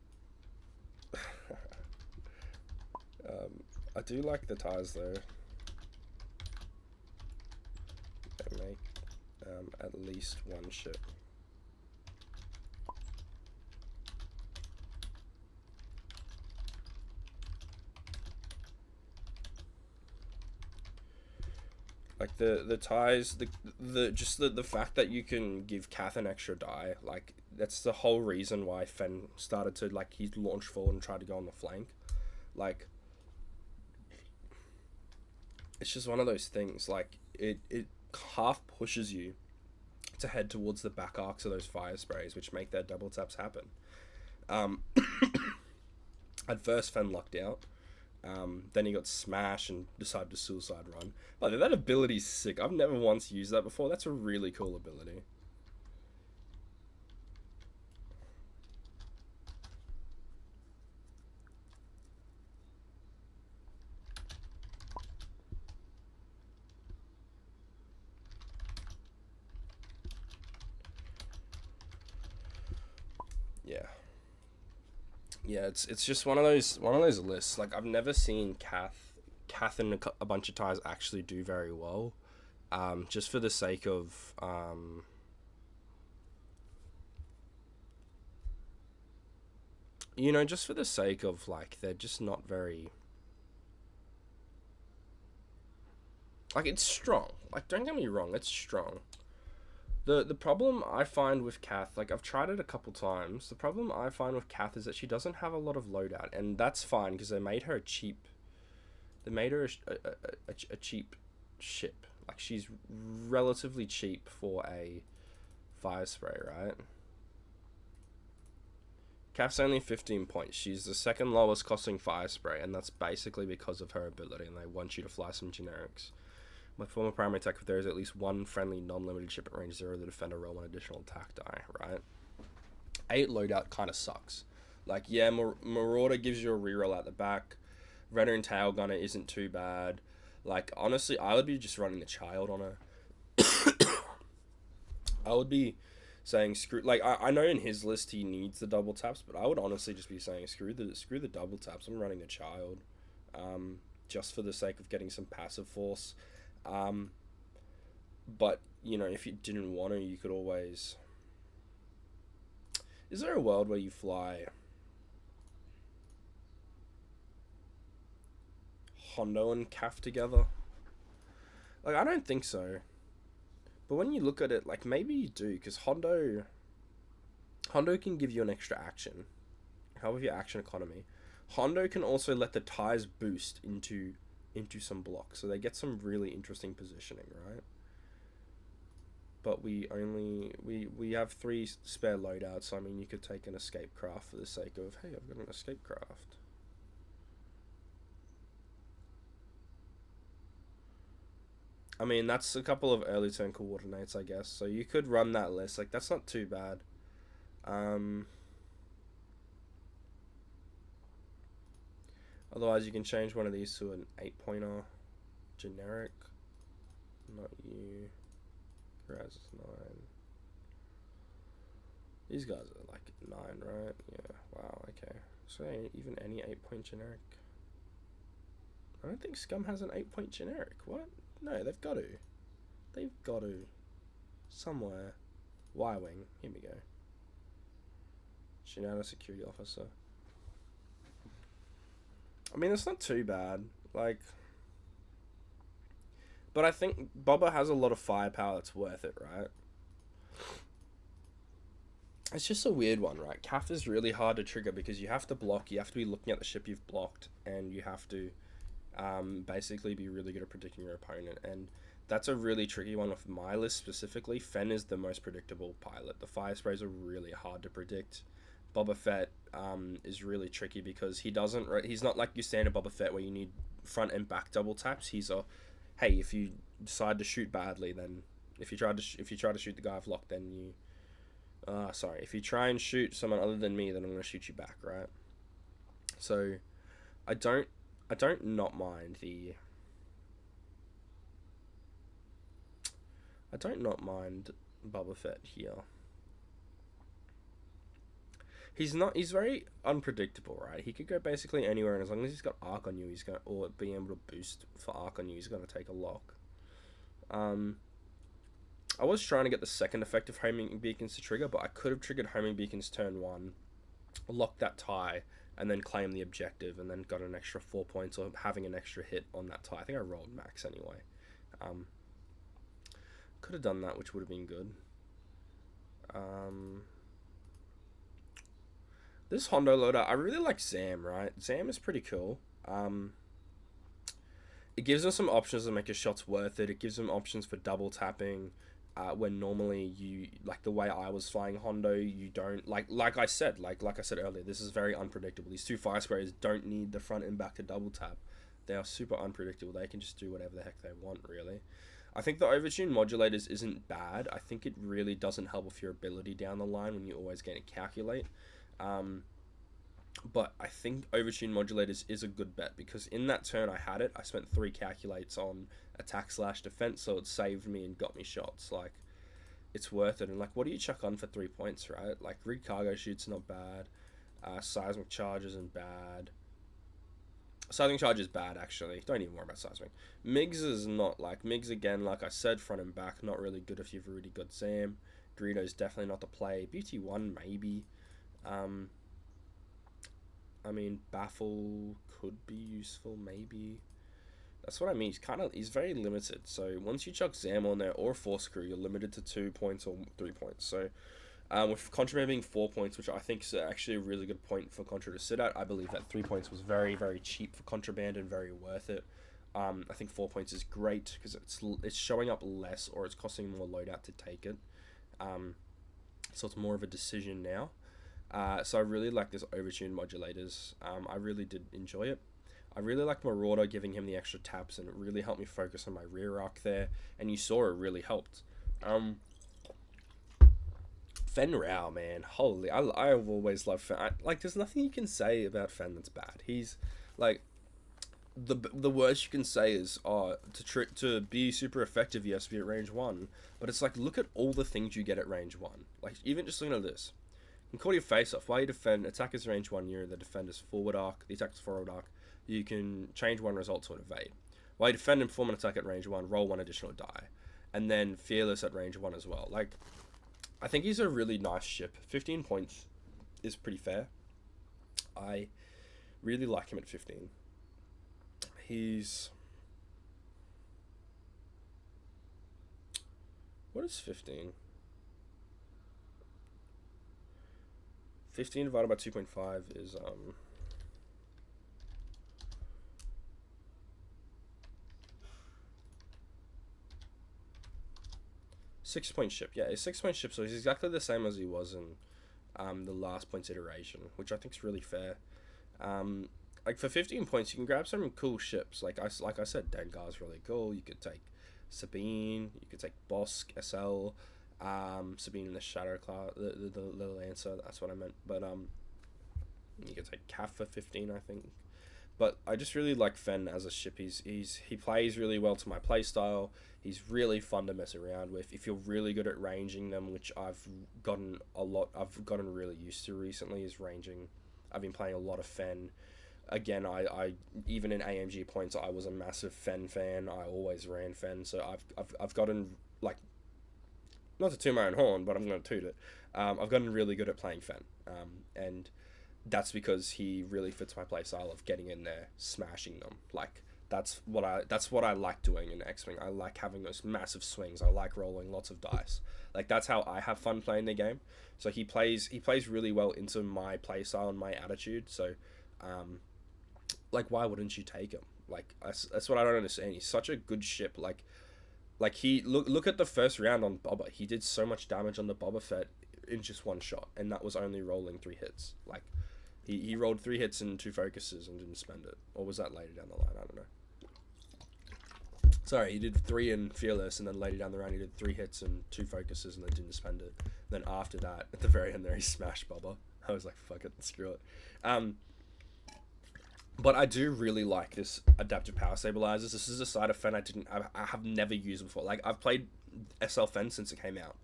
I do like the ties though. They make at least one ship. Like the ties, the just the fact that you can give Kath an extra die, like that's the whole reason why Fen started to, like, he launched forward and tried to go on the flank. Like, it's just one of those things. Like, it half pushes you to head towards the back arcs of those fire sprays, which make their double taps happen. At first, Fen lucked out. Then he got smashed and decided to suicide run. Like, that ability's sick. I've never once used that before. That's a really cool ability. Yeah. Yeah, it's just one of those lists. Like, I've never seen Kath and a bunch of ties actually do very well. Just for the sake of just for the sake of, like, they're just not very, like, it's strong. Like, don't get me wrong, it's strong. The problem I find with Kath, like, I've tried it a couple times. The problem I find with Kath is that she doesn't have a lot of loadout, and that's fine because they made her a cheap. They made her a cheap ship. Like, she's relatively cheap for a fire spray, right? Kath's only 15 points. She's the second lowest costing fire spray, and that's basically because of her ability, and they want you to fly some generics. My former primary attack, if there is at least one friendly non-limited ship at range 0, the defender roll one additional attack die, right? 8 loadout kind of sucks. Like, yeah, Marauder gives you a reroll at the back. Veteran Tail Gunner isn't too bad. Like, honestly, I would be just running the child on a... I would be saying screw... Like, I know in his list he needs the double taps, but I would honestly just be saying screw the double taps. I'm running the child. Just for the sake of getting some passive force. But, you know, if you didn't want to, you could always... Is there a world where you fly Hondo and Calf together? Like, I don't think so. But when you look at it, like, maybe you do, because Hondo can give you an extra action. Help with your action economy. Hondo can also let the ties boost into some blocks, so they get some really interesting positioning, right? But we have 3 spare loadouts, so I mean, you could take an escape craft for the sake of, hey, I've got an escape craft. I mean, that's a couple of early turn coordinates, I guess, so you could run that list. Like, that's not too bad. Otherwise, you can change one of these to an 8-pointer generic. Not you. Raz is 9. These guys are like 9, right? Yeah. Wow. Okay. So even any 8-point generic. I don't think Scum has an 8-point generic. What? No, they've got to. They've got to. Somewhere. Y-Wing. Here we go. Shenanigans security officer. I mean, it's not too bad. Like... But I think Boba has a lot of firepower that's worth it, right? It's just a weird one, right? Calf is really hard to trigger because you have to block, you have to be looking at the ship you've blocked, and you have to basically be really good at predicting your opponent. And that's a really tricky one with my list specifically. Fenn is the most predictable pilot. The fire sprays are really hard to predict. Boba Fett is really tricky because he's not like your standard Boba Fett where you need front and back double taps. He's a... Hey, if you decide to shoot badly, then if you try to shoot the guy I've locked, then you, if you try and shoot someone other than me, then I'm gonna shoot you back, right? So, I don't not mind Boba Fett here. He's very unpredictable, right? He could go basically anywhere, and as long as he's got arc on you, or being able to boost for arc on you, he's gonna take a lock. I was trying to get the second effect of homing beacons to trigger, but I could have triggered homing beacons turn 1, locked that tie, and then claim the objective, and then got an extra 4 points, or having an extra hit on that tie. I think I rolled max anyway. Could have done that, which would have been good. This Hondo loader, I really like Zam, right? Zam is pretty cool. It gives them some options to make your shots worth it. It gives them options for double tapping, when normally you, like the way I was flying Hondo, you don't, like I said earlier, this is very unpredictable. These 2 fire sprayers don't need the front and back to double tap. They are super unpredictable. They can just do whatever the heck they want, really. I think the overtune modulators isn't bad. I think it really doesn't help with your ability down the line when you always get to calculate. But I think overtune modulators is a good bet because in that turn I had it, I spent 3 calculates on attack/defense, so it saved me and got me shots. Like, it's worth it. And like, what do you chuck on for 3 points, right? Like, rig cargo shoot's not bad. Seismic charge isn't bad. Seismic charge is bad, actually. Don't even worry about seismic. MiGs is not, like, MiGs again, like I said, front and back, not really good if you've already got Zam. Dorito's definitely not the play. BT1 maybe. I mean, Baffle could be useful, maybe. That's what I mean. He's very limited. So once you chuck Zam on there or Force Crew, you're limited to 2 points or 3 points. So with Contraband being 4 points, which I think is actually a really good point for Contra to sit at, I believe that 3 points was very, very cheap for Contraband and very worth it. I think 4 points is great because it's showing up less or it's costing more loadout to take it. So it's more of a decision now. So I really like this overtune modulators. I really did enjoy it. I really like Marauder giving him the extra taps, and it really helped me focus on my rear arc there. And you saw it really helped. Fen Rao, man, holy, I've always loved Fen. Like, there's nothing you can say about Fen that's bad. He's like, the worst you can say is, oh, to be super effective, you have to be at range 1. But it's like, look at all the things you get at range 1. Like, even just looking at this. You can call your face off. While you defend, attackers range 1, you're the defender's forward arc, the attacker's forward arc. You can change one result to an evade. While you defend and perform an attack at range 1, roll 1 additional die. And then Fearless at range 1 as well. Like, I think he's a really nice ship. 15 points is pretty fair. I really like him at 15. He's... What is 15? 15 divided by 2.5 is 6-point ship. Yeah, he's 6-point ship, so he's exactly the same as he was in the last points iteration, which I think is really fair. Like, for 15 points, you can grab some cool ships. Like I said, Dengar's really cool. You could take Sabine, you could take Bosk, SL, Sabine in the Shadow class, the Lancer, that's what I meant. But you could take Cav for 15, I think. But I just really like Fen as a ship. He plays really well to my playstyle. He's really fun to mess around with. If you're really good at ranging them, which I've gotten really used to recently, is ranging. I've been playing a lot of Fen. Again, I even in AMG points, I was a massive Fen fan. I always ran Fen, so I've gotten, like, not to toot my own horn, but I'm going to toot it. I've gotten really good at playing Fen, and that's because he really fits my play style of getting in there, smashing them. Like, that's what I like doing in X-Wing. I like having those massive swings. I like rolling lots of dice. Like, that's how I have fun playing the game. So he plays really well into my play style and my attitude. So, like, why wouldn't you take him? Like, that's what I don't understand. He's such a good ship. Like he look at the first round on Boba. He did so much damage on the Boba Fett in just one shot, and that was only rolling 3 hits. Like, he rolled 3 hits and 2 focuses and didn't spend it. Or was that later down the line? I don't know. Sorry, he did 3 in Fearless, and then later down the round he did 3 hits and 2 focuses and then didn't spend it. Then after that, at the very end there, he smashed Boba. I was like, fuck it, screw it. But I do really like this adaptive power stabilizers. This is a side of Fen I have never used before. Like, I've played SL Fen since it came out,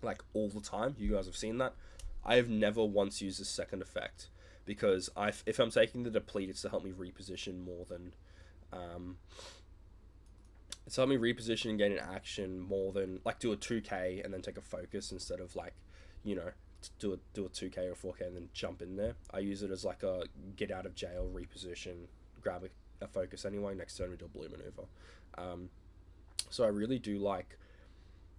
like, all the time. You guys have seen that. I have never once used this second effect, because if I'm taking the deplete, it's to help me reposition more than it's to help me reposition and gain an action more than, like, do a 2k and then take a focus instead of, like, you know, do a 2k or 4k and then jump in there. I use it as like a get out of jail, reposition, grab a focus anyway, next turn we do a blue maneuver. So I really do like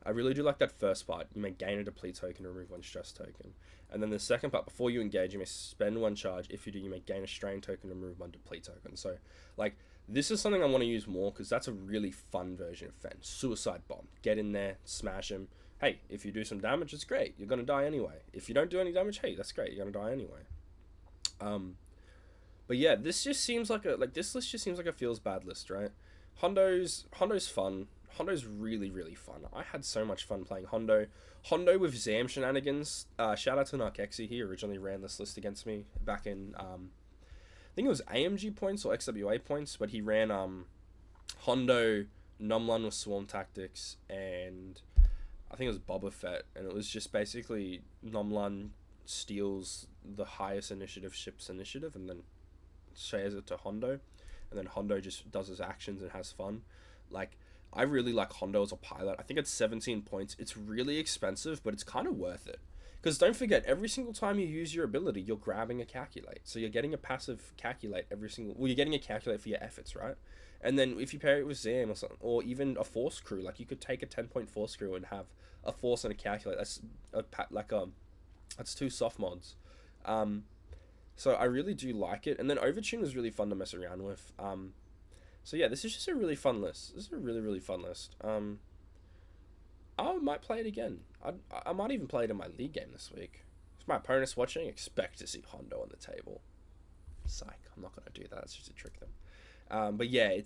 that first part. You may gain a deplete token, remove 1 stress token. And then the second part, before you engage, you may spend 1 charge. If you do, you may gain a strain token, remove 1 deplete token. So, like, this is something I want to use more, because that's a really fun version of Fen. Suicide Bomb. Get in there, smash him. Hey, if you do some damage, it's great. You're going to die anyway. If you don't do any damage, hey, that's great. You're going to die anyway. But yeah, this just seems like this list just seems like a feels bad list, right? Hondo's fun. Hondo's really, really fun. I had so much fun playing Hondo. Hondo with Zam shenanigans. Shout out to Narkexy. He originally ran this list against me back in, I think it was AMG points or XWA points, but he ran Hondo, Numlun with Swarm Tactics, and I think it was Boba Fett, and it was just basically Numlun steals the highest initiative ship's initiative and then shares it to Hondo, and then Hondo just does his actions and has fun. Like, I really like Hondo as a pilot. I think it's 17 points. It's really expensive, but it's kind of worth it. Because don't forget, every single time you use your ability, you're grabbing a calculate. So you're getting a passive calculate you're getting a calculate for your efforts, right? And then if you pair it with Zam or something, or even a force crew, like, you could take a 10-point force crew and have a force and a calculate. That's 2 soft mods. So I really do like it. And then Overtune was really fun to mess around with. So yeah, this is just a really fun list. This is a really, really fun list. I might play it again. I might even play it in my league game this week. If my opponent's watching, expect to see Hondo on the table. Psych, I'm not gonna do that. It's just to trick them. But yeah,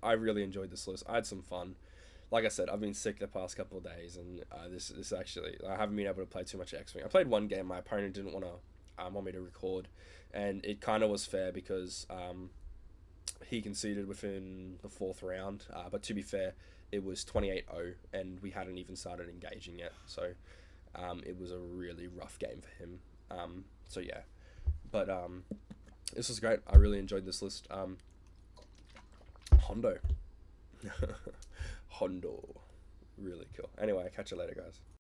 I really enjoyed this list. I had some fun. Like I said, I've been sick the past couple of days, and this actually, I haven't been able to play too much X-Wing. I played one game. My opponent didn't want me to record, and it kind of was fair because he conceded within the 4th round. But to be fair, it was 28-0, and we hadn't even started engaging yet. So it was a really rough game for him. So yeah, but this was great. I really enjoyed this list. Hondo. Hondo. Really cool. Anyway, catch you later, guys.